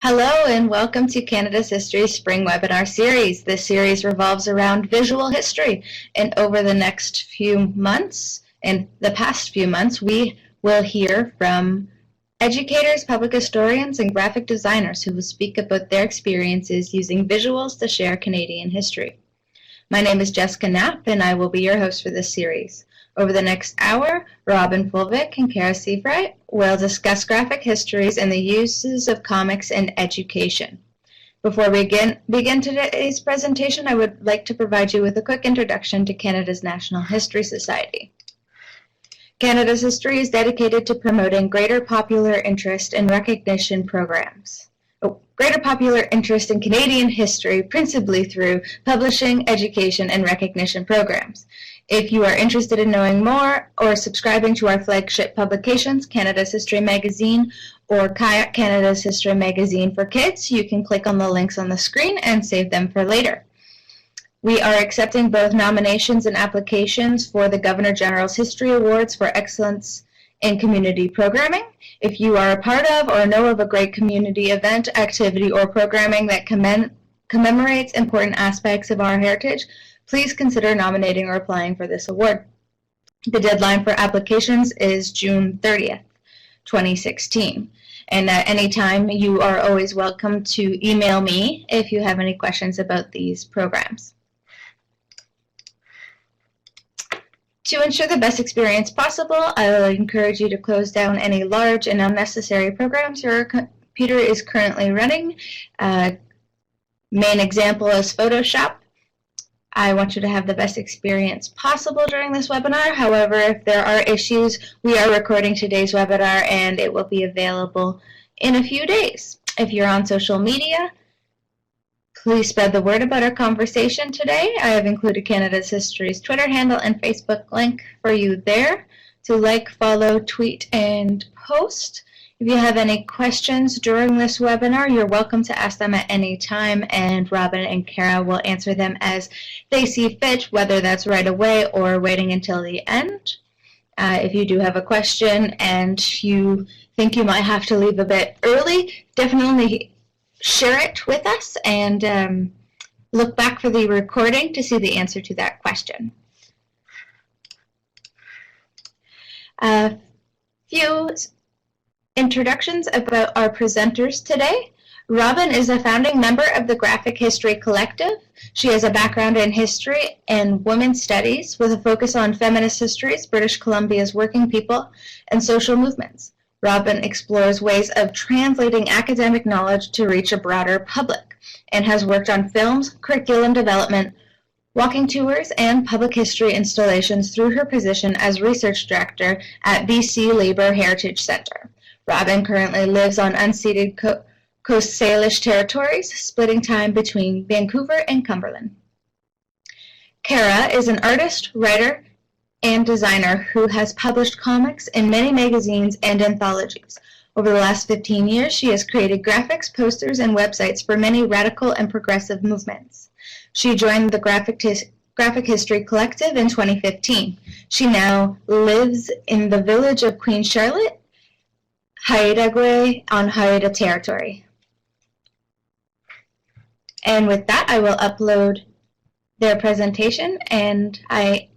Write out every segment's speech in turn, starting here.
Hello and welcome to Canada's History Spring Webinar Series. This series revolves around visual history, and over the next few months, and the past few months, we will hear from educators, public historians, and graphic designers who will speak about their experiences using visuals to share Canadian history. My name is Jessica Knapp, and I will be your host for this series. Over the next hour, Robin Folvik and Kara Seifright will discuss graphic histories and the uses of comics in education. Before we begin today's presentation, I would like to provide you with a quick introduction to Canada's National History Society. Canada's history is dedicated to promoting greater popular interest and recognition programs. Greater popular interest in Canadian history, principally through publishing, education, and recognition programs. If you are interested in knowing more or subscribing to our flagship publications, Canada's History Magazine or Kayak Canada's History Magazine for Kids, you can click on the links on the screen and save them for later. We are accepting both nominations and applications for the Governor General's History Awards for Excellence in Community Programming. If you are a part of or know of a great community event, activity, or programming that commemorates important aspects of our heritage, please consider nominating or applying for this award. The deadline for applications is June 30th, 2016. And at any time, you are always welcome to email me if you have any questions about these programs. To ensure the best experience possible, I will encourage you to close down any large and unnecessary programs your computer is currently running. Main example is Photoshop. I want you to have the best experience possible during this webinar. However, if there are issues, we are recording today's webinar and it will be available in a few days. If you're on social media, please spread the word about our conversation today. I have included Canada's History's Twitter handle and Facebook link for you there to like, follow, tweet, and post. If you have any questions during this webinar, you're welcome to ask them at any time, and Robin and Kara will answer them as they see fit, whether that's right away or waiting until the end. If you do have a question and you think you might have to leave a bit early, definitely share it with us and look back for the recording to see the answer to that question. A few introductions about our presenters today. Robin is a founding member of the Graphic History Collective. She has a background in history and women's studies with a focus on feminist histories, British Columbia's working people, and social movements. Robin explores ways of translating academic knowledge to reach a broader public and has worked on films, curriculum development, walking tours, and public history installations through her position as research director at BC Labour Heritage Centre. Robin currently lives on unceded Coast Salish Territories, splitting time between Vancouver and Cumberland. Kara is an artist, writer, and designer who has published comics in many magazines and anthologies. Over the last 15 years, she has created graphics, posters, and websites for many radical and progressive movements. She joined the Graphic History Collective in 2015. She now lives in the village of Queen Charlotte, Haida on Haida territory. And with that, I will upload their presentation, and I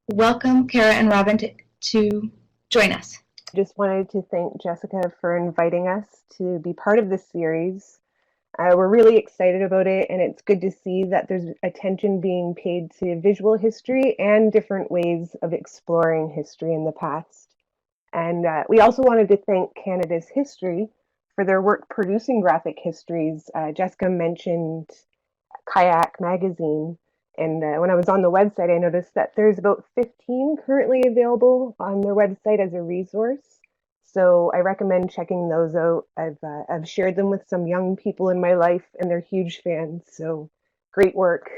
welcome Kara and Robin to join us. Just wanted to thank Jessica for inviting us to be part of this series. We're really excited about it, and it's good to see that there's attention being paid to visual history and different ways of exploring history in the past. And we also wanted to thank Canada's History for their work producing graphic histories. Jessica mentioned Kayak magazine, and when I was on the website, I noticed that there's about 15 currently available on their website as a resource. So I recommend checking those out. I've shared them with some young people in my life, and they're huge fans. So great work.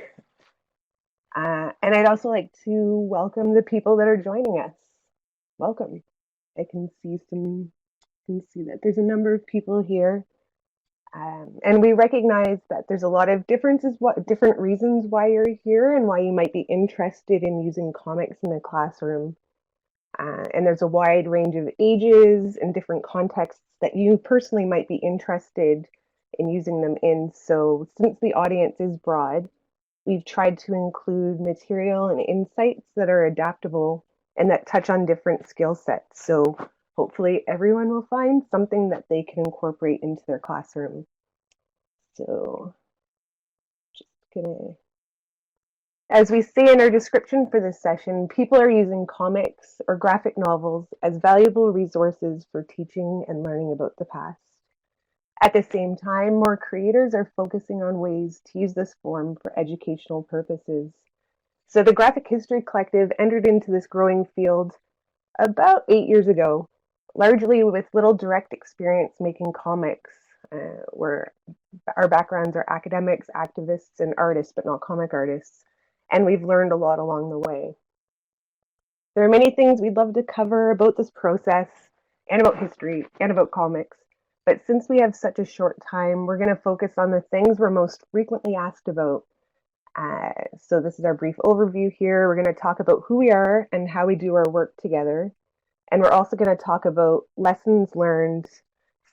And I'd also like to welcome the people that are joining us. Welcome. I can see that there's a number of people here. And we recognize that there's a lot of different reasons why you're here and why you might be interested in using comics in the classroom. And there's a wide range of ages and different contexts that you personally might be interested in using them in. So since the audience is broad, we've tried to include material and insights that are adaptable and that touch on different skill sets. So hopefully everyone will find something that they can incorporate into their classroom. So just gonna, as we say in our description for this session, people are using comics or graphic novels as valuable resources for teaching and learning about the past. At the same time, more creators are focusing on ways to use this form for educational purposes. So the Graphic History Collective entered into this growing field about 8 years ago, largely with little direct experience making comics, where our backgrounds are academics, activists, and artists, but not comic artists. And we've learned a lot along the way. There are many things we'd love to cover about this process and about history and about comics. But since we have such a short time, we're going to focus on the things we're most frequently asked about. So this is our brief overview here. We're going to talk about who we are and how we do our work together. And we're also going to talk about lessons learned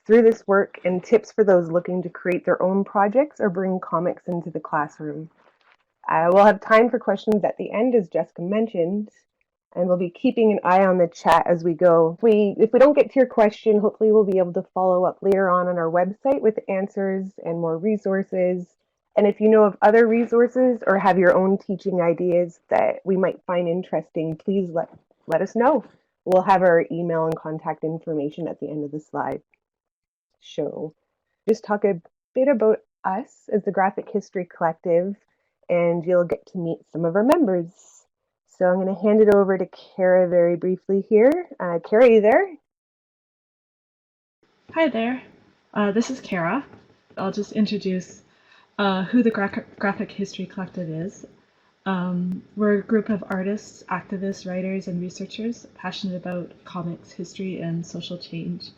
through this work and tips for those looking to create their own projects or bring comics into the classroom. We'll have time for questions at the end, as Jessica mentioned, and we'll be keeping an eye on the chat as we go. If we don't get to your question, hopefully we'll be able to follow up later on our website with answers and more resources. And if you know of other resources or have your own teaching ideas that we might find interesting, please let us know. We'll have our email and contact information at the end of the slide show. Just talk a bit about us as the Graphic History Collective, and you'll get to meet some of our members. So I'm going to hand it over to Kara very briefly here. Kara, are you there? Hi there, this is Kara. I'll just introduce who the Graphic History Collective is. We're a group of artists, activists, writers, and researchers passionate about comics, history, and social change.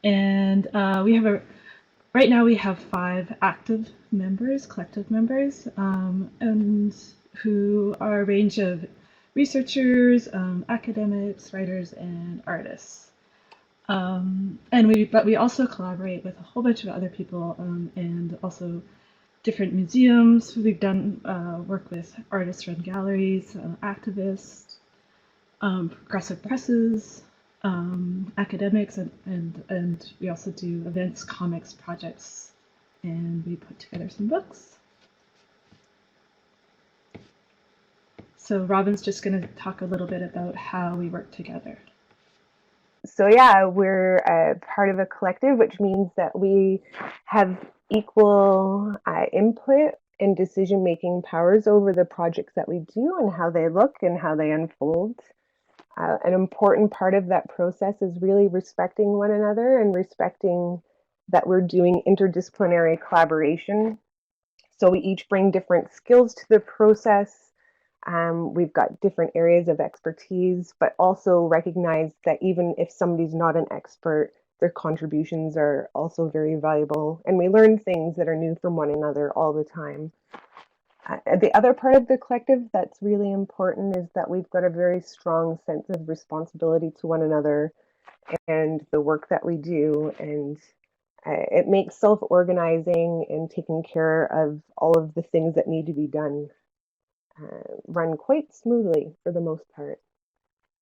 And right now we have 5 active members, collective members, and who are a range of researchers, academics, writers, and artists. But we also collaborate with a whole bunch of other people, and also different museums. We've done work with artist-run galleries, activists, progressive presses, academics, and we also do events, comics, projects, and we put together some books. So Robin's just going to talk a little bit about how we work together. So yeah, we're part of a collective, which means that we have equal input and decision-making powers over the projects that we do and how they look and how they unfold. An important part of that process is really respecting one another and respecting that we're doing interdisciplinary collaboration. So we each bring different skills to the process. We've got different areas of expertise, but also recognize that even if somebody's not an expert, their contributions are also very valuable. And we learn things that are new from one another all the time. The other part of the collective that's really important is that we've got a very strong sense of responsibility to one another and the work that we do. And it makes self-organizing and taking care of all of the things that need to be done run quite smoothly for the most part.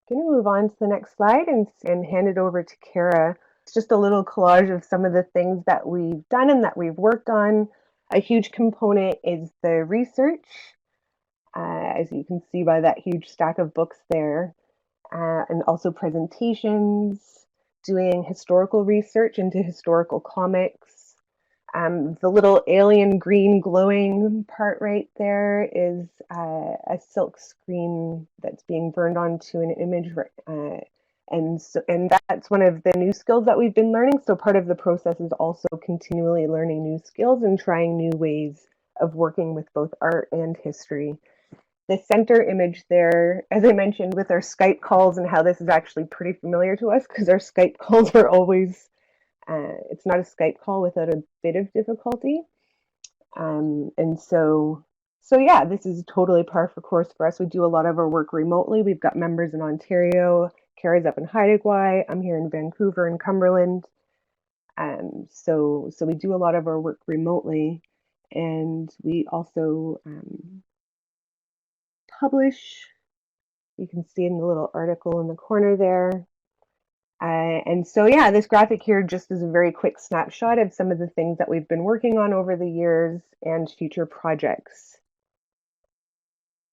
I'm going to move on to the next slide and hand it over to Kara. It's just a little collage of some of the things that we've done and that we've worked on. A huge component is the research, as you can see by that huge stack of books there, and also presentations, doing historical research into historical comics. The little alien green glowing part right there is a silk screen that's being burned onto an image, and that's one of the new skills that we've been learning. So part of the process is also continually learning new skills and trying new ways of working with both art and history. The center image there, as I mentioned, with our Skype calls and how this is actually pretty familiar to us because our Skype calls are always it's not a Skype call without a bit of difficulty. And so yeah, this is totally par for course for us. We do a lot of our work remotely. We've got members in Ontario, Kara's up in Haida Gwaii, I'm here in Vancouver and Cumberland. So we do a lot of our work remotely, and we also publish. You can see in the little article in the corner there. And so, yeah, this graphic here just is a very quick snapshot of some of the things that we've been working on over the years and future projects.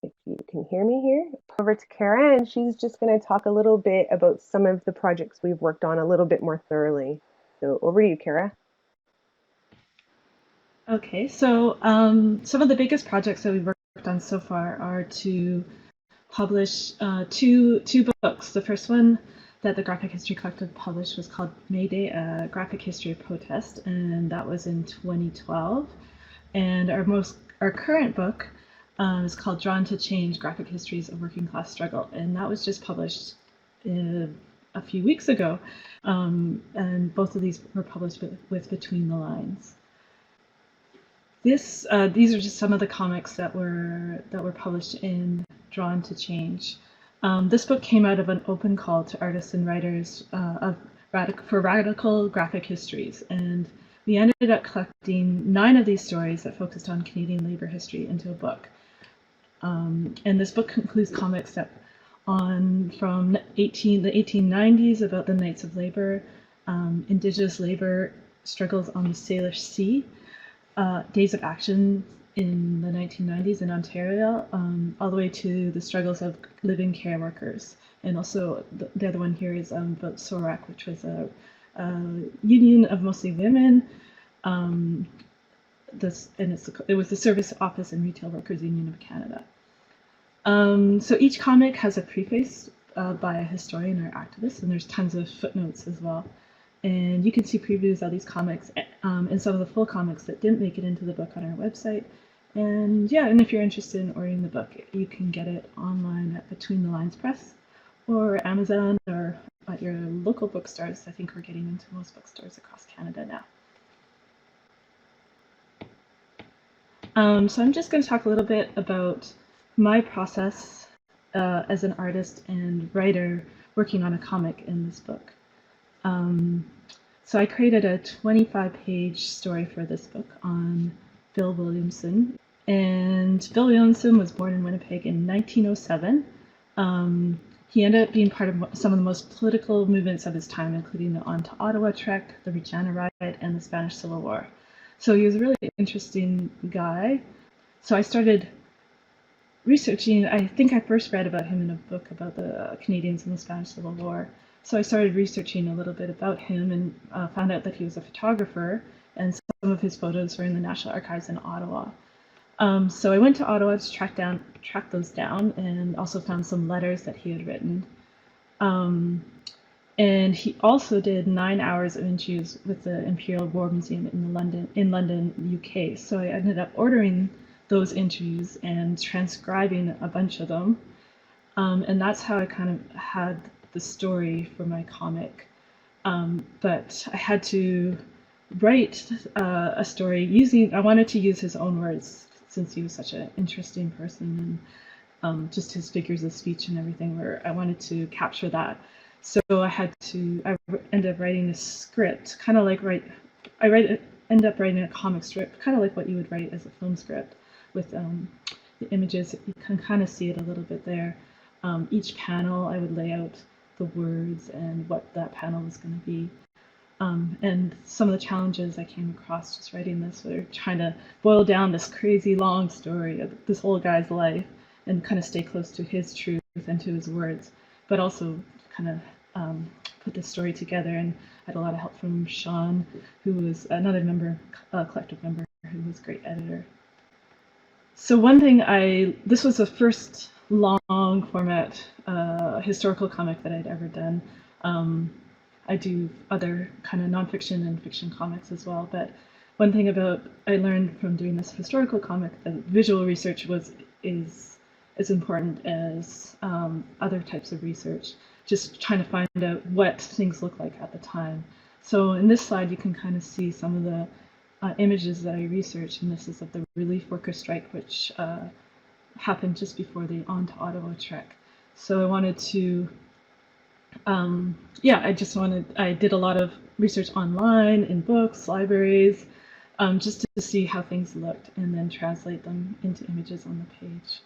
If you can hear me here, over to Kara, and she's just going to talk a little bit about some of the projects we've worked on a little bit more thoroughly. So over to you, Kara. Okay, so some of the biggest projects that we've worked on so far are to publish two books. The first one that the Graphic History Collective published was called Mayday, a Graphic History of Protest, and that was in 2012. And our current book is called Drawn to Change: Graphic Histories of Working Class Struggle, and that was just published a few weeks ago. And both of these were published with Between the Lines. These are just some of the comics that were published in Drawn to Change. This book came out of an open call to artists and writers for radical graphic histories, and we ended up collecting 9 of these stories that focused on Canadian labor history into a book. And this book includes comics that from the 1890s about the Knights of Labor, Indigenous labor struggles on the Salish Sea, days of action in the 1990s in Ontario, all the way to the struggles of live-in care workers. And also the other one here is about SORAC, which was a union of mostly women. It was the Service Office and Retail Workers Union of Canada. So each comic has a preface by a historian or activist, and there's tons of footnotes as well. And you can see previews of these comics and some of the full comics that didn't make it into the book on our website. And yeah, and if you're interested in ordering the book, you can get it online at Between the Lines Press or Amazon or at your local bookstores. I think we're getting into most bookstores across Canada now. So I'm just going to talk a little bit about my process as an artist and writer working on a comic in this book. So I created a 25-page story for this book on Bill Williamson. And Bill Williamson was born in Winnipeg in 1907. He ended up being part of some of the most political movements of his time, including the On to Ottawa Trek, the Regina Riot, and the Spanish Civil War. So he was a really interesting guy. So I started researching. I think I first read about him in a book about the Canadians in the Spanish Civil War. So I started researching a little bit about him and found out that he was a photographer, and some of his photos were in the National Archives in Ottawa. So I went to Ottawa to track those down, and also found some letters that he had written. And he also did 9 hours of interviews with the Imperial War Museum in London, UK. So I ended up ordering those interviews and transcribing a bunch of them. And that's how I kind of had the story for my comic. But I had to write a story I wanted to use his own words, since he was such an interesting person, and just his figures of speech and everything, where I wanted to capture that. So I ended up writing a script, kind of like end up writing a comic strip, kind of like what you would write as a film script, with the images. You can kind of see it a little bit there. Each panel, I would lay out the words and what that panel was going to be. And some of the challenges I came across just writing this were trying to boil down this crazy long story of this whole guy's life and kind of stay close to his truth and to his words, but also kind of put this story together. And I had a lot of help from Sean, who was another collective member, who was a great editor. So one thing this was the first long format historical comic that I'd ever done. I do other kind of nonfiction and fiction comics as well, but one thing I learned from doing this historical comic, that visual research is as important as other types of research, just trying to find out what things look like at the time. So in this slide, you can kind of see some of the images that I researched, and this is of the relief worker strike, which happened just before the On to Ottawa trek. So I wanted to Yeah, I did a lot of research online, in books, libraries, just to see how things looked and then translate them into images on the page.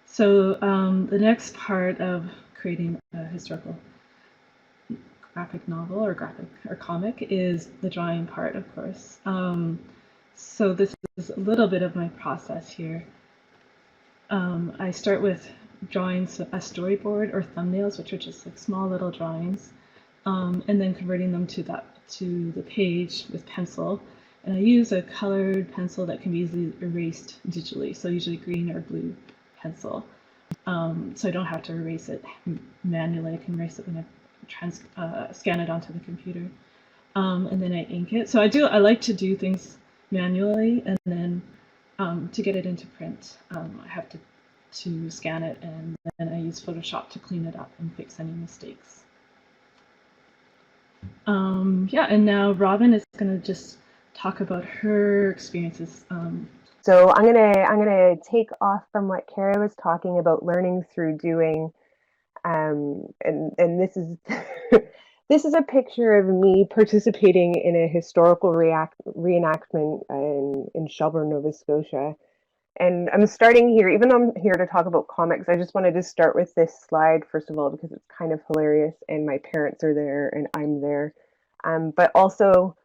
So the next part of creating a historical graphic novel or comic is the drawing part, of course. So this is a little bit of my process here. I start with drawing a storyboard or thumbnails, which are just like small little drawings, and then converting them to the page with pencil. And I use a colored pencil that can be easily erased digitally, so usually green or blue pencil. So I don't have to erase it manually. I can erase it when I scan it onto the computer, and then I ink it. So I like to do things manually, and then to get it into print, I have to scan it, and then I use Photoshop to clean it up and fix any mistakes. Yeah, and now Robin is going to just talk about her experiences. So I'm gonna take off from what Kara was talking about learning through doing, and this is this is a picture of me participating in a historical reenactment in Shelburne, Nova Scotia. And I'm starting here, even though I'm here to talk about comics, I just wanted to start with this slide, first of all, because it's kind of hilarious and my parents are there and I'm there. But also,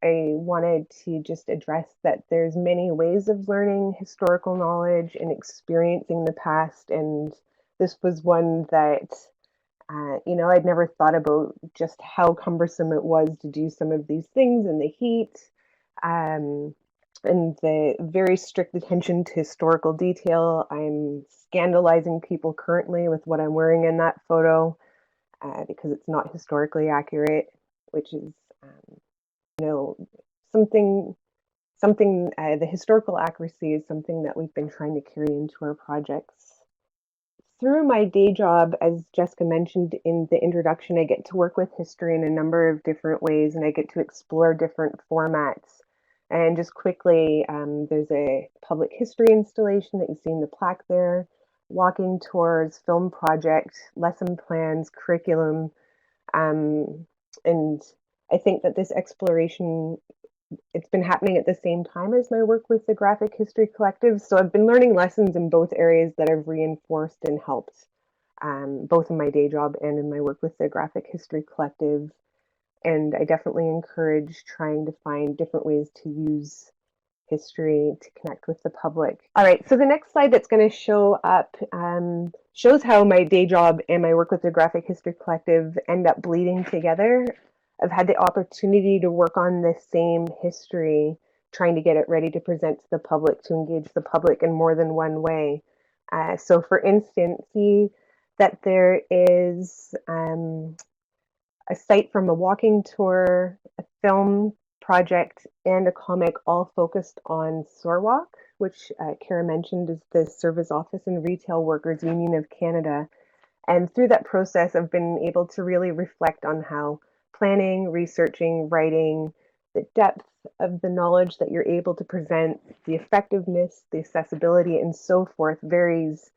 I wanted to just address that there's many ways of learning historical knowledge and experiencing the past. And this was one that, I'd never thought about just how cumbersome it was to do some of these things in the heat. Um, and the very strict attention to historical detail. I'm scandalizing people currently with what I'm wearing in that photo because it's not historically accurate, which is, you know, something. The historical accuracy is something that we've been trying to carry into our projects. Through my day job, as Jessica mentioned in the introduction, I get to work with history in a number of different ways and I get to explore different formats. And just quickly, there's a public history installation that you see in the plaque there, walking tours, film project, lesson plans, curriculum. And I think that this exploration, it's been happening at the same time as my work with the Graphic History Collective. So I've been learning lessons in both areas that have reinforced and helped, both in my day job and in my work with the Graphic History Collective. And I definitely encourage trying to find different ways to use history to connect with the public. All right, so the next slide that's going to show up shows how my day job and my work with the Graphic History Collective end up bleeding together. I've had the opportunity to work on the same history, trying to get it ready to present to the public, to engage the public in more than one way. So for instance, see that there is a site from a walking tour, a film project, and a comic all focused on SORWAC, which Kara mentioned is the Service Office and Retail Workers Union of Canada. And through that process, I've been able to really reflect on how planning, researching, writing, the depth of the knowledge that you're able to present, the effectiveness, the accessibility, and so forth varies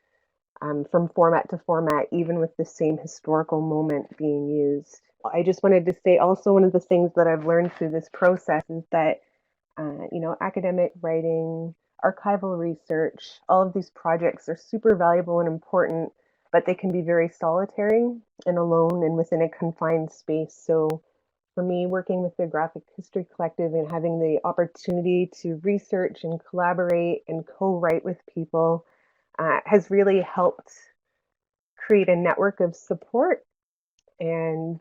from format to format, even with the same historical moment being used. I just wanted to say also one of the things that I've learned through this process is that, academic writing, archival research, all of these projects are super valuable and important, but they can be very solitary and alone and within a confined space. So for me, working with the Graphic History Collective and having the opportunity to research and collaborate and co-write with people has really helped create a network of support and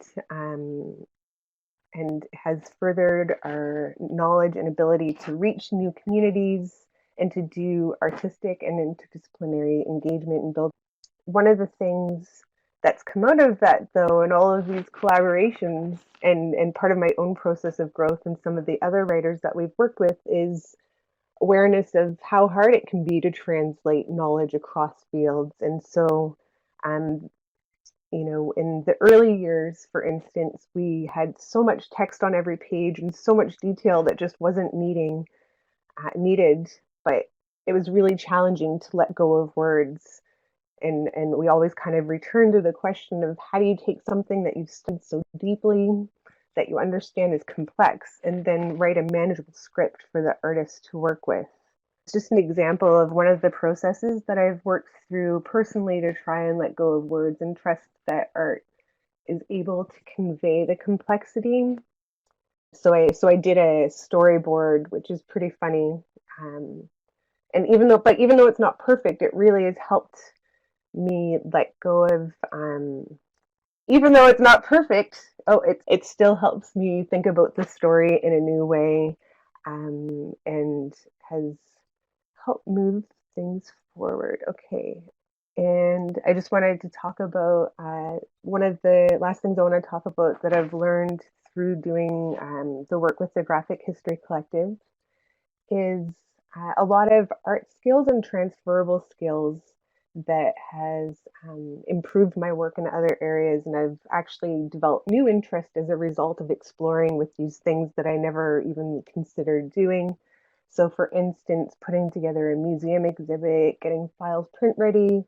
has furthered our knowledge and ability to reach new communities and to do artistic and interdisciplinary engagement and build. One of the things that's come out of that, though, and all of these collaborations and part of my own process of growth and some of the other writers that we've worked with is awareness of how hard it can be to translate knowledge across fields. And so, in the early years, for instance, we had so much text on every page and so much detail that just wasn't needed, but it was really challenging to let go of words. And we always kind of return to the question of how do you take something that you've studied so deeply, that you understand is complex, and then write a manageable script for the artist to work with. It's just an example of one of the processes that I've worked through personally to try and let go of words and trust that art is able to convey the complexity. So I did a storyboard, which is pretty funny. And even though it's not perfect, it really has helped me let go of, even though it's not perfect, it still helps me think about the story in a new way, and has helped move things forward. Okay. And I just wanted to talk about one of the last things I want to talk about that I've learned through doing the work with the Graphic History Collective is a lot of art skills and transferable skills that has improved my work in other areas. And I've actually developed new interest as a result of exploring with these things that I never even considered doing. So for instance, putting together a museum exhibit, getting files print ready,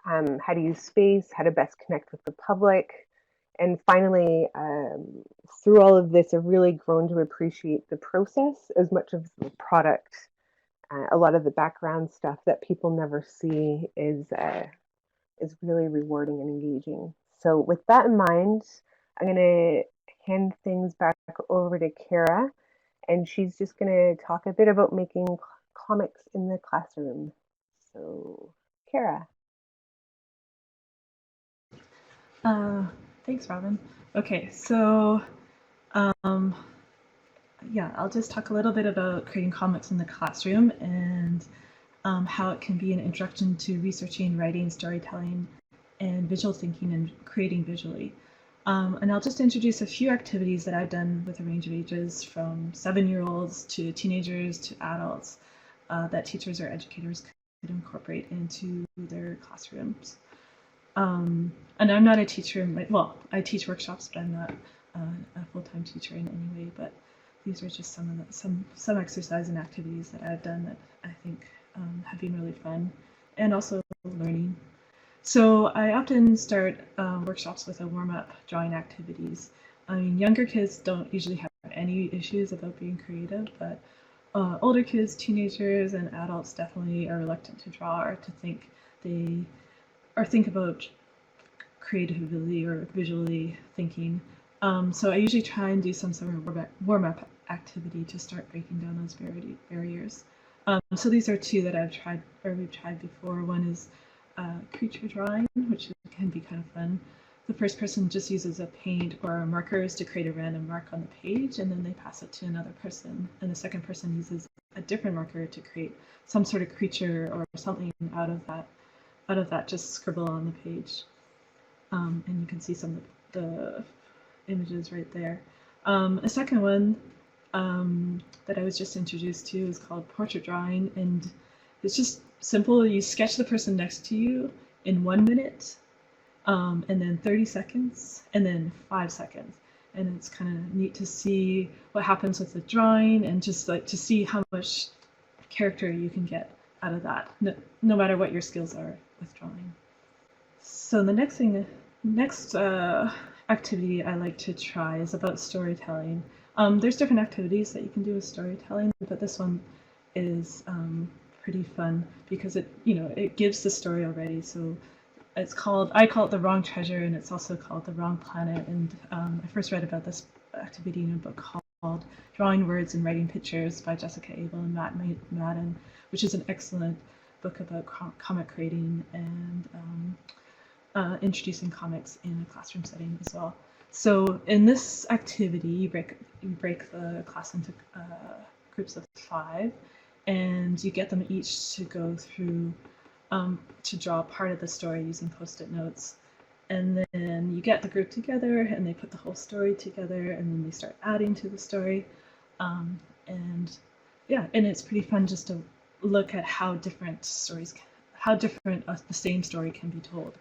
how to use space, how to best connect with the public. And finally, through all of this, I've really grown to appreciate the process as much as the product. A lot of the background stuff that people never see is really rewarding and engaging. So with that in mind, I'm going to hand things back over to Kara, and she's just going to talk a bit about making comics in the classroom. So, Kara. Thanks, Robin. Okay, so yeah, I'll just talk a little bit about creating comics in the classroom and how it can be an introduction to researching, writing, storytelling, and visual thinking and creating visually. And I'll just introduce a few activities that I've done with a range of ages, from 7-year-olds to teenagers to adults, that teachers or educators could incorporate into their classrooms. And I'm not a teacher, well, I teach workshops, but I'm not a full-time teacher in any way, but these are just some of the, some exercise and activities that I've done that I think have been really fun and also learning. So I often start workshops with a warm-up drawing activities. I mean, younger kids don't usually have any issues about being creative, but older kids, teenagers, and adults definitely are reluctant to draw or to think about creatively or visually thinking. So I usually try and do some sort of warm-up activity to start breaking down those barriers. So these are two that I've tried, or we've tried before. One is creature drawing, which can be kind of fun. The first person just uses a paint or markers to create a random mark on the page, and then they pass it to another person. And the second person uses a different marker to create some sort of creature or something out of that just scribble on the page. And you can see some of the images right there. A second one that I was just introduced to is called portrait drawing, and it's just simple. You sketch the person next to you in 1 minute, and then 30 seconds, and then 5 seconds. And it's kind of neat to see what happens with the drawing, and just like to see how much character you can get out of that, no matter what your skills are with drawing. So the next activity I like to try is about storytelling. There's different activities that you can do with storytelling, but this one is pretty fun because it gives the story already. So I call it The Wrong Treasure, and it's also called The Wrong Planet. And I first read about this activity in a book called Drawing Words and Writing Pictures by Jessica Abel and Matt Madden, which is an excellent book about comic creating and introducing comics in a classroom setting as well. So in this activity, you break the class into groups of 5, and you get them each to go through to draw part of the story using Post-it notes. And then you get the group together, and they put the whole story together, and then they start adding to the story. And it's pretty fun just to look at how different the same story can be told.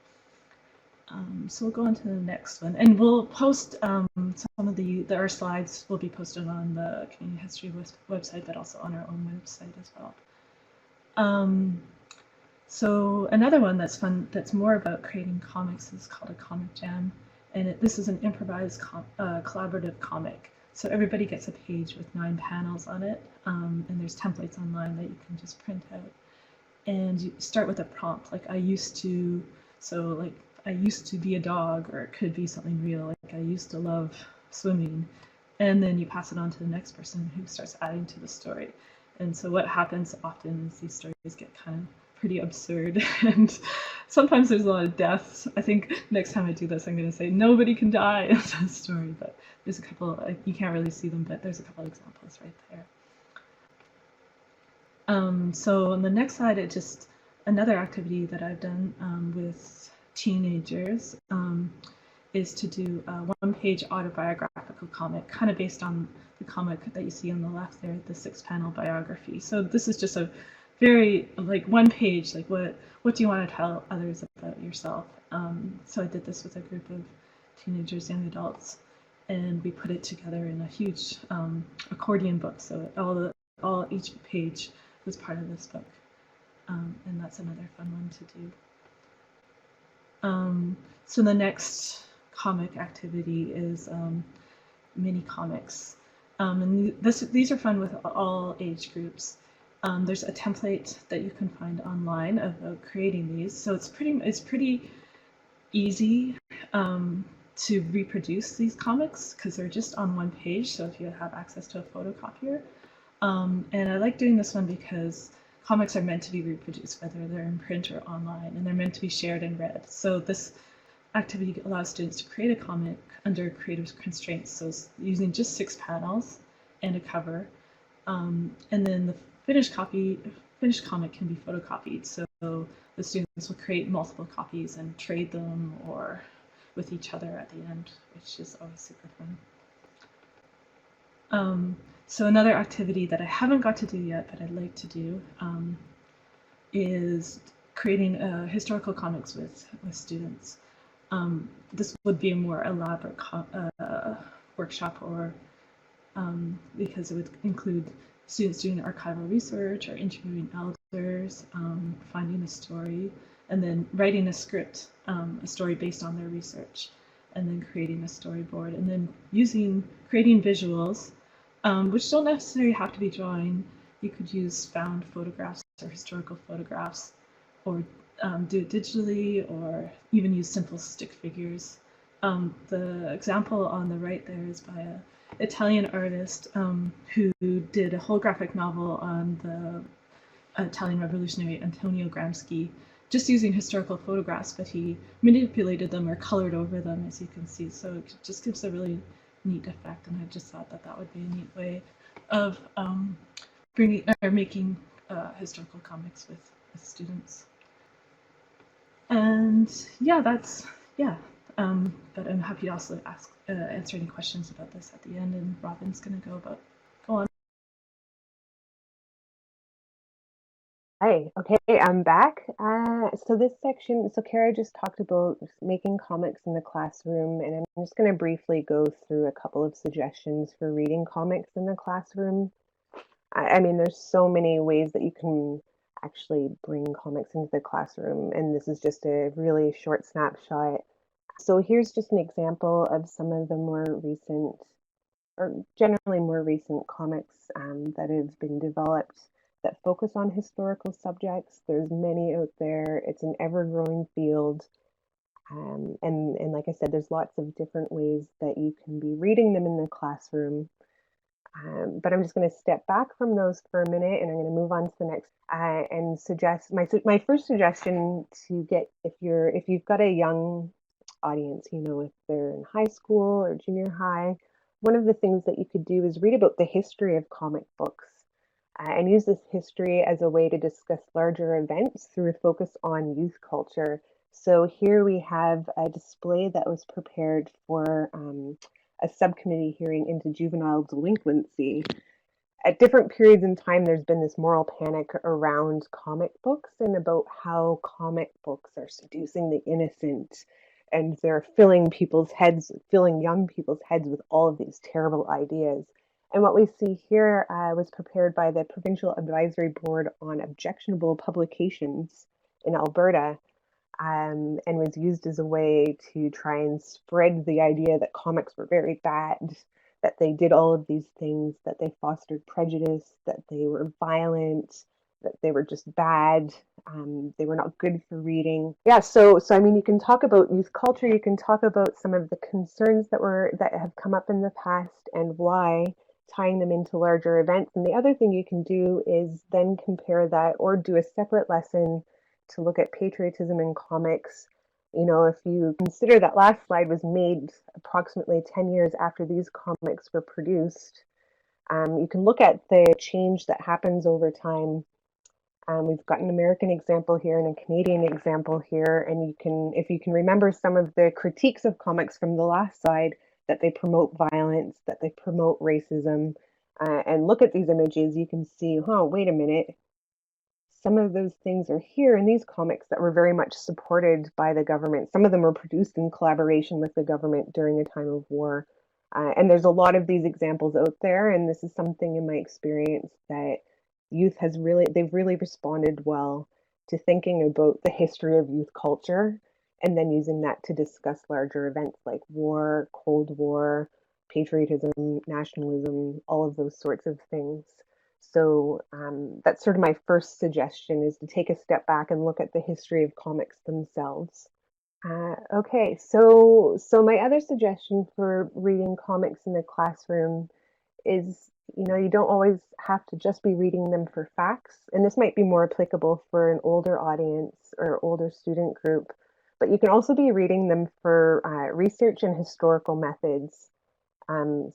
So we'll go on to the next one, and we'll post some of our slides will be posted on the Canadian History website, but also on our own website as well. So another one that's fun, that's more about creating comics, is called a comic jam, and this is an improvised collaborative comic. So everybody gets a page with 9 panels on it, and there's templates online that you can just print out. And you start with a prompt, like I used to be a dog, or it could be something real, like I used to love swimming, and then you pass it on to the next person who starts adding to the story. And so what happens often is these stories get kind of pretty absurd, and sometimes there's a lot of deaths. I think next time I do this, I'm going to say nobody can die in this story, but there's a couple, you can't really see them, but there's a couple examples right there. So on the next slide, it just another activity that I've done with teenagers is to do a 1-page autobiographical comic, kind of based on the comic that you see on the left there, the 6-panel biography. So this is just a very, like, 1 page, like what do you want to tell others about yourself? So I did this with a group of teenagers, young adults, and we put it together in a huge accordion book. So each page was part of this book, and that's another fun one to do. So the next comic activity is mini comics, and these are fun with all age groups. There's a template that you can find online of creating these, so it's pretty easy to reproduce these comics because they're just on 1 page. So if you have access to a photocopier, and I like doing this one because comics are meant to be reproduced, whether they're in print or online, and they're meant to be shared and read. So this activity allows students to create a comic under creative constraints, so using just 6 panels and a cover, and then the finished comic can be photocopied. So the students will create multiple copies and trade them or with each other at the end, which is always super fun. So another activity that I haven't got to do yet, but I'd like to do, is creating historical comics with students. This would be a more elaborate workshop, or because it would include students doing archival research or interviewing elders, finding a story, and then writing a script, a story based on their research, and then creating a storyboard, and then creating visuals, which don't necessarily have to be drawing. You could use found photographs or historical photographs, or do it digitally, or even use simple stick figures. The example on the right there is by an Italian artist who did a whole graphic novel on the Italian revolutionary Antonio Gramsci, just using historical photographs, but he manipulated them or colored over them, as you can see. So it just gives a really neat effect, and I just thought that would be a neat way of making historical comics with students. And yeah, but I'm happy to also answer any questions about this at the end, and Robin's going to go on. Hi, okay, I'm back. So this section, so Kara just talked about making comics in the classroom, and I'm just going to briefly go through a couple of suggestions for reading comics in the classroom. I mean, there's so many ways that you can actually bring comics into the classroom, and this is just a really short snapshot. So here's just an example of some of the more recent, or generally more recent comics that have been developed that focus on historical subjects. There's many out there. It's an ever-growing field. And like I said, there's lots of different ways that you can be reading them in the classroom. But I'm just going to step back from those for a minute, and I'm going to move on to the next and suggest my first suggestion to get, if you've got a young audience, if they're in high school or junior high, one of the things that you could do is read about the history of comic books and use this history as a way to discuss larger events through a focus on youth culture. So here we have a display that was prepared for a subcommittee hearing into juvenile delinquency. At different periods in time, there's been this moral panic around comic books and about how comic books are seducing the innocent, and they're filling young people's heads with all of these terrible ideas. And what we see here was prepared by the Provincial Advisory Board on Objectionable Publications. in Alberta, and was used as a way to try and spread the idea that comics were very bad, that they did all of these things, that they fostered prejudice, that they were violent, that they were just bad, they were not good for reading. Yeah, so I mean, you can talk about youth culture, you can talk about some of the concerns that have come up in the past and why, tying them into larger events. And the other thing you can do is then compare that or do a separate lesson to look at patriotism in comics. You know, if you consider that last slide was made approximately 10 years after these comics were produced, you can look at the change that happens over time. We've got an American example here and a Canadian example here, and you can, if you can remember some of the critiques of comics from the last slide, that they promote violence, that they promote racism, and look at these images, you can see, oh, wait a minute, some of those things are here in these comics that were very much supported by the government. Some of them were produced in collaboration with the government during a time of war. And there's a lot of these examples out there. And this is something in my experience that they've really responded well to thinking about the history of youth culture and then using that to discuss larger events like war, Cold War, patriotism, nationalism, all of those sorts of things. So that's sort of my first suggestion, is to take a step back and look at the history of comics themselves. Okay, so my other suggestion for reading comics in the classroom is, you know, you don't always have to just be reading them for facts, and this might be more applicable for an older audience or older student group, but you can also be reading them for research and historical methods.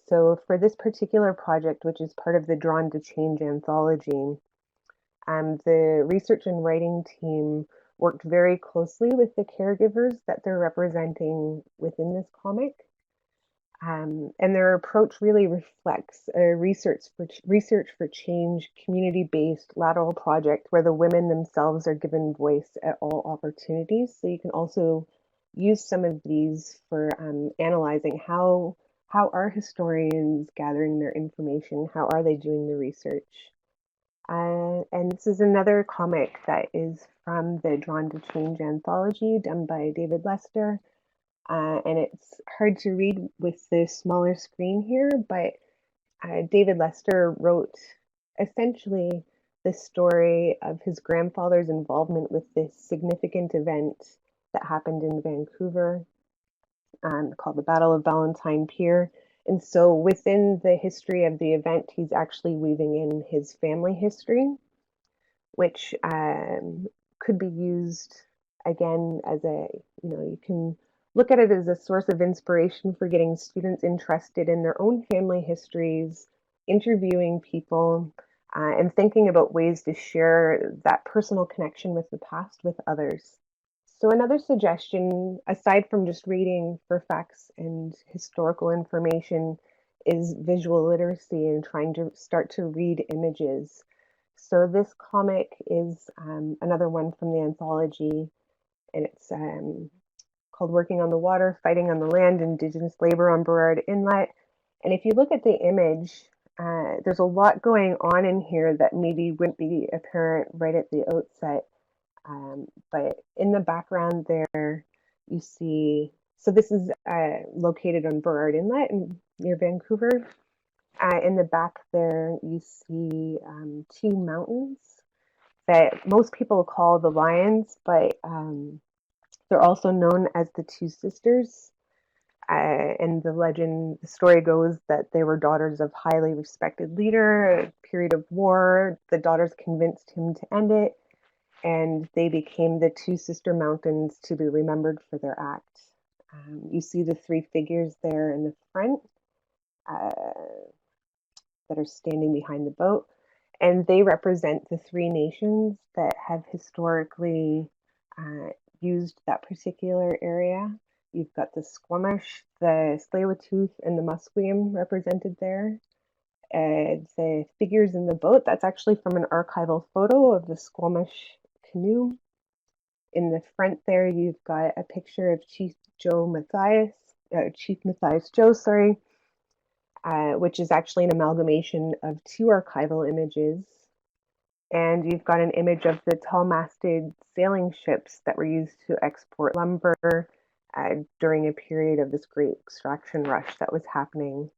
So for this particular project, which is part of the Drawn to Change anthology, the research and writing team worked very closely with the caregivers that they're representing within this comic. And their approach really reflects a research for change, community-based lateral project where the women themselves are given voice at all opportunities. So you can also use some of these for analyzing how are historians gathering their information? How are they doing the research? And this is another comic that is from the Drawn to Change anthology done by David Lester. And it's hard to read with the smaller screen here, but David Lester wrote essentially the story of his grandfather's involvement with this significant event that happened in Vancouver, called the Battle of Valentine Pier. And so within the history of the event, he's actually weaving in his family history, which could be used again as you can look at it as a source of inspiration for getting students interested in their own family histories, interviewing people, and thinking about ways to share that personal connection with the past with others. So another suggestion, aside from just reading for facts and historical information, is visual literacy and trying to start to read images. So this comic is another one from the anthology, and it's called Working on the Water, Fighting on the Land, Indigenous Labor on Burrard Inlet. And if you look at the image, there's a lot going on in here that maybe wouldn't be apparent right at the outset. But in the background there, you see, so this is located on Burrard Inlet near Vancouver. In the back there, you see two mountains that most people call the Lions, but they're also known as the Two Sisters. And the story goes that they were daughters of highly respected leader, a period of war. The daughters convinced him to end it, and they became the Two Sister Mountains to be remembered for their act. You see the three figures there in the front that are standing behind the boat, and they represent the three nations that have historically used that particular area. You've got the Squamish, the Tsleil-Waututh, and the Musqueam represented there. The figures in the boat, that's actually from an archival photo of the Squamish canoe. In the front there, you've got a picture of Chief Matthias Joe, which is actually an amalgamation of two archival images. And you've got an image of the tall-masted sailing ships that were used to export lumber during a period of this great extraction rush that was happening.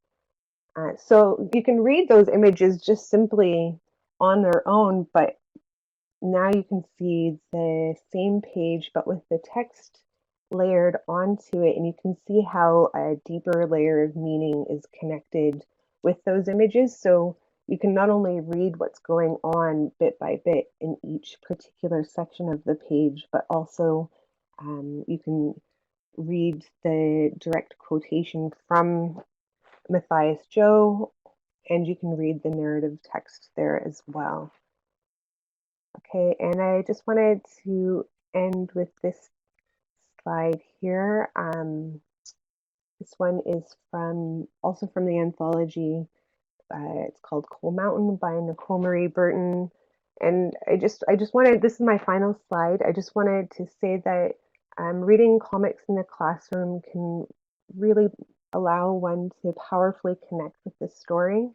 So you can read those images just simply on their own, but now you can see the same page, but with the text layered onto it, and you can see how a deeper layer of meaning is connected with those images. So you can not only read what's going on bit by bit in each particular section of the page, but also you can read the direct quotation from Matthias Joe, and you can read the narrative text there as well. Okay, and I just wanted to end with this slide here. This one is also from the anthology. It's called Coal Mountain by Nicole Marie Burton. And I just wanted, this is my final slide. I just wanted to say that reading comics in the classroom can really allow one to powerfully connect with the story.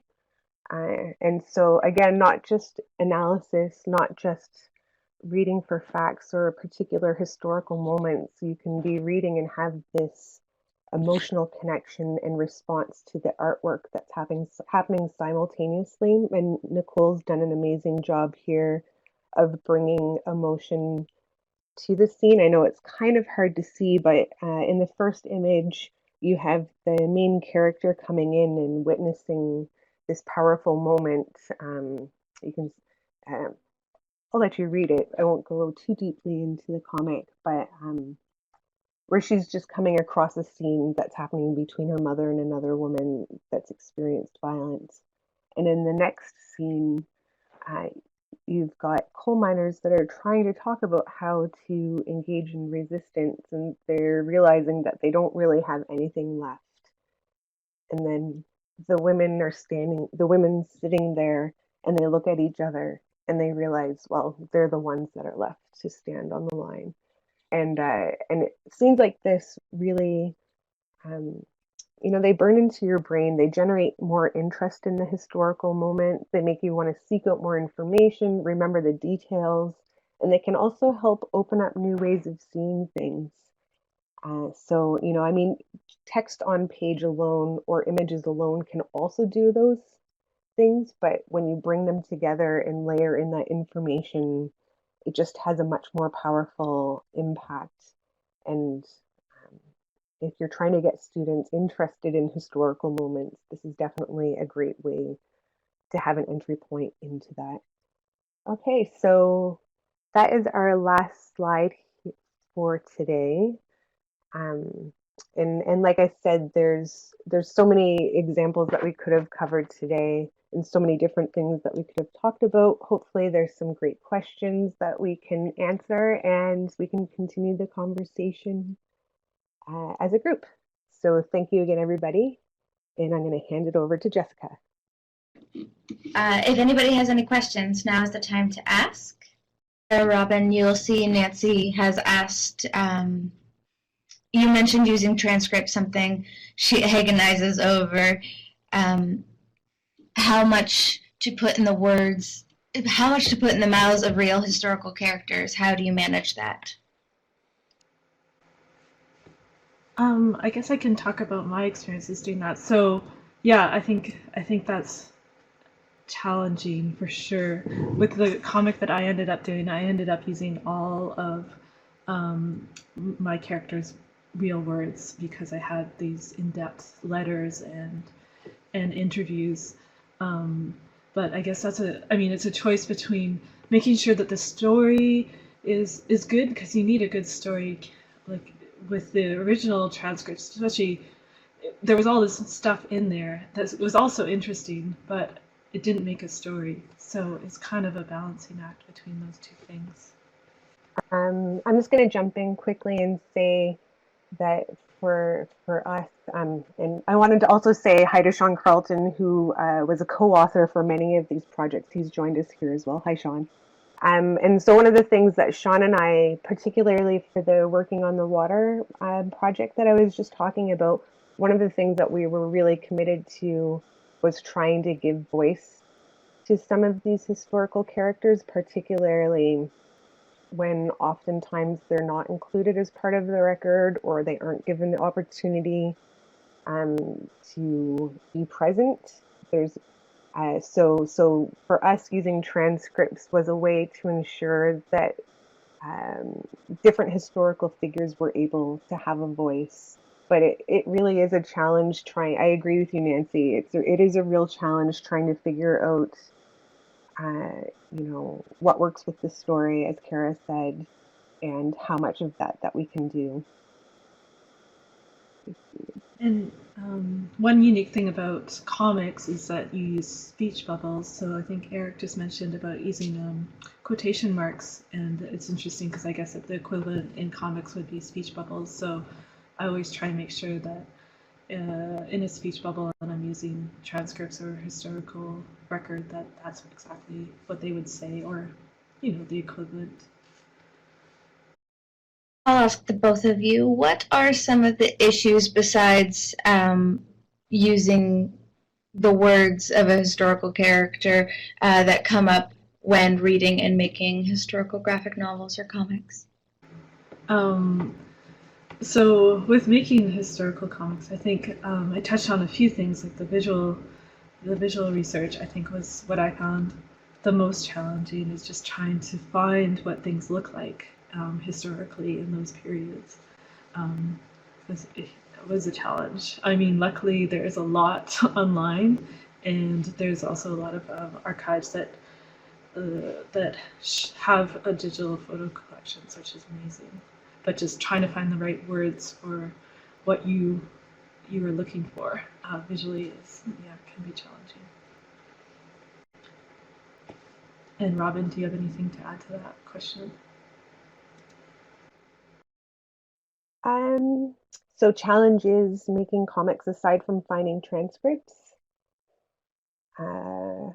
And so again, not just analysis, not just reading for facts or particular historical moments. You can be reading and have this emotional connection and response to the artwork that's happening simultaneously. And Nicole's done an amazing job here of bringing emotion to the scene. I know it's kind of hard to see, but in the first image, you have the main character coming in and witnessing this powerful moment. You can, I'll let you read it. I won't go too deeply into the comic, but where she's just coming across a scene that's happening between her mother and another woman that's experienced violence. And in the next scene, you've got coal miners that are trying to talk about how to engage in resistance, and they're realizing that they don't really have anything left. And then the women sitting there, and they look at each other and they realize, well, they're the ones that are left to stand on the line. And it seems like this really, they burn into your brain. They generate more interest in the historical moment. They make you want to seek out more information, remember the details, and they can also help open up new ways of seeing things. So, text on page alone or images alone can also do those things, but when you bring them together and layer in that information, it just has a much more powerful impact. And if you're trying to get students interested in historical moments, this is definitely a great way to have an entry point into that. Okay, so that is our last slide for today. And like I said, there's so many examples that we could have covered today and so many different things that we could have talked about. Hopefully there's some great questions that we can answer and we can continue the conversation as a group. So thank you again, everybody. And I'm going to hand it over to Jessica. If anybody has any questions, now is the time to ask. Robin, you'll see Nancy has asked, you mentioned using transcripts, something she agonizes over. How much to put in the words, how much to put in the mouths of real historical characters? How do you manage that? I guess I can talk about my experiences doing that. So yeah, I think that's challenging for sure. With the comic that I ended up doing, I ended up using all of my characters' real words because I had these in-depth letters and interviews. But I guess it's a choice between making sure that the story is good, because you need a good story. Like with the original transcripts, especially, there was all this stuff in there that was also interesting, but it didn't make a story. So it's kind of a balancing act between those two things. I'm just going to jump in quickly and say that for us, and I wanted to also say hi to Sean Carlton, who was a co-author for many of these projects. He's joined us here as well. Hi, Sean. And so one of the things that Sean and I, particularly for the Working on the Water project that I was just talking about, one of the things that we were really committed to was trying to give voice to some of these historical characters, particularly when oftentimes they're not included as part of the record or they aren't given the opportunity to be present. There's so for us, using transcripts was a way to ensure that different historical figures were able to have a voice. But it really is a challenge trying. I agree with you, Nancy. It is a real challenge trying to figure out, what works with the story, as Kara said, and how much of that we can do. And one unique thing about comics is that you use speech bubbles. So I think Eric just mentioned about using quotation marks, and it's interesting because I guess that the equivalent in comics would be speech bubbles. So I always try and make sure that in a speech bubble, and I'm using transcripts or historical record, that's exactly what they would say, or the equivalent. I'll ask the both of you, what are some of the issues besides using the words of a historical character that come up when reading and making historical graphic novels or comics? So with making historical comics, I think I touched on a few things, like the visual research. I think was what I found the most challenging, is just trying to find what things look like historically in those periods. It was a challenge. I mean, luckily there's a lot online, and there's also a lot of archives that have a digital photo collection, which is amazing. But just trying to find the right words for what you were looking for visually can be challenging. And Robin, do you have anything to add to that question? So challenges making comics aside from finding transcripts. I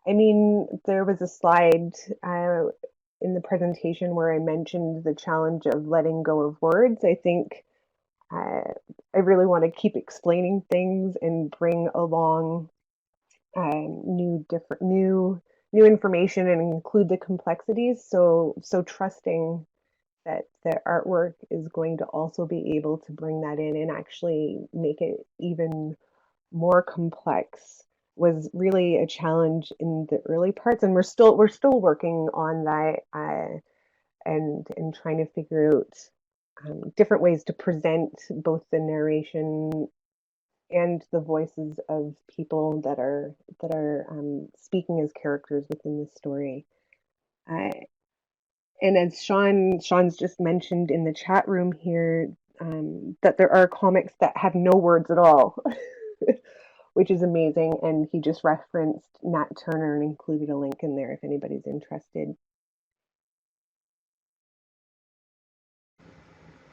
mean, there was a slide in the presentation where I mentioned the challenge of letting go of words. I think I really want to keep explaining things and bring along new information and include the complexities. So trusting that the artwork is going to also be able to bring that in and actually make it even more complex was really a challenge in the early parts, and we're still working on that and trying to figure out different ways to present both the narration and the voices of people that are speaking as characters within the story. And as Sean's just mentioned in the chat room here, that there are comics that have no words at all, which is amazing. And he just referenced Nat Turner and included a link in there if anybody's interested.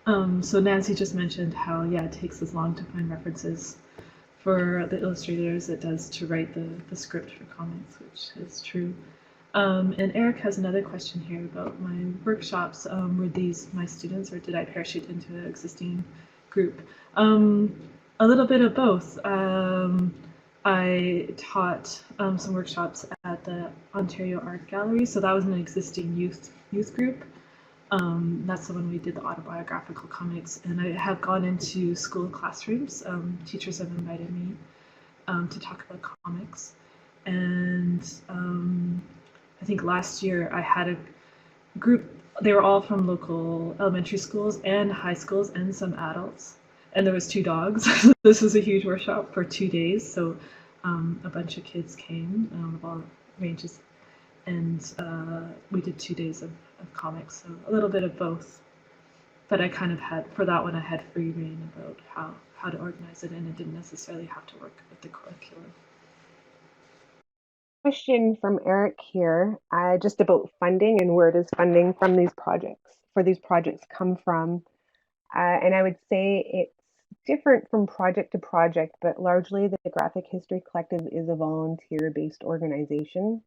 So Nancy just mentioned how it takes as long to find references for the illustrators it does to write the script for comics, which is true. And Eric has another question here about my workshops. Were these my students, or did I parachute into an existing group? A little bit of both. I taught some workshops at the Ontario Art Gallery, so that was an existing youth group. That's the one we did the autobiographical comics, and I have gone into school classrooms. Teachers have invited me to talk about comics, and I think last year I had a group. They were all from local elementary schools and high schools and some adults, and there was 2 dogs. This was a huge workshop for 2 days, so a bunch of kids came of all ranges, and we did 2 days of comics, so a little bit of both. But I kind of had, for that one, I had free reign about how to organize it, and it didn't necessarily have to work with the curriculum. Question from Eric here, just about funding and where does funding from these projects come from? And I would say it's different from project to project, but largely the Graphic History Collective is a volunteer-based organization.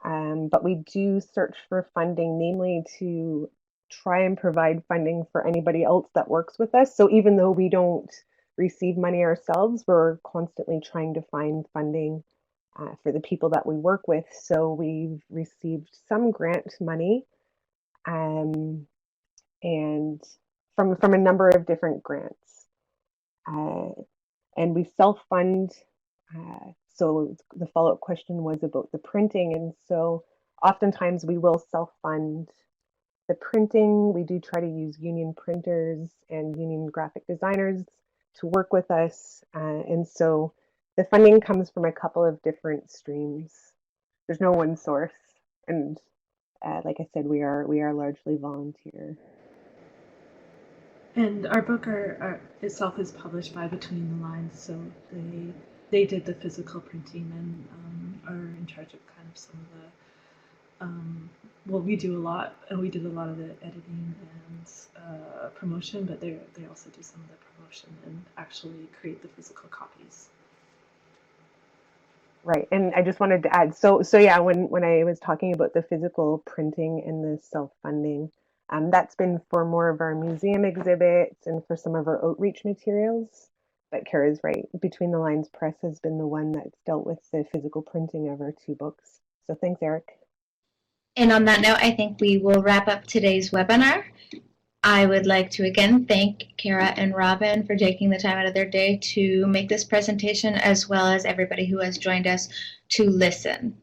But we do search for funding, namely to try and provide funding for anybody else that works with us. So even though we don't receive money ourselves, we're constantly trying to find funding for the people that we work with. So we've received some grant money, and from a number of different grants. And we self-fund. So the follow-up question was about the printing, and so oftentimes we will self-fund the printing. We do try to use union printers and union graphic designers to work with us, and so the funding comes from a couple of different streams. There's no one source, and like I said, we are largely volunteer. And our book itself is published by Between the Lines, so they did the physical printing and are in charge of kind of some of the well, we do a lot, and we did a lot of the editing and promotion, but they also do some of the promotion and actually create the physical copies. Right, and I just wanted to add, so yeah, when I was talking about the physical printing and the self-funding, that's been for more of our museum exhibits and for some of our outreach materials. But Kara's right, Between the Lines Press has been the one that's dealt with the physical printing of our 2 books. So thanks, Eric. And on that note, I think we will wrap up today's webinar. I would like to again thank Kara and Robin for taking the time out of their day to make this presentation, as well as everybody who has joined us to listen.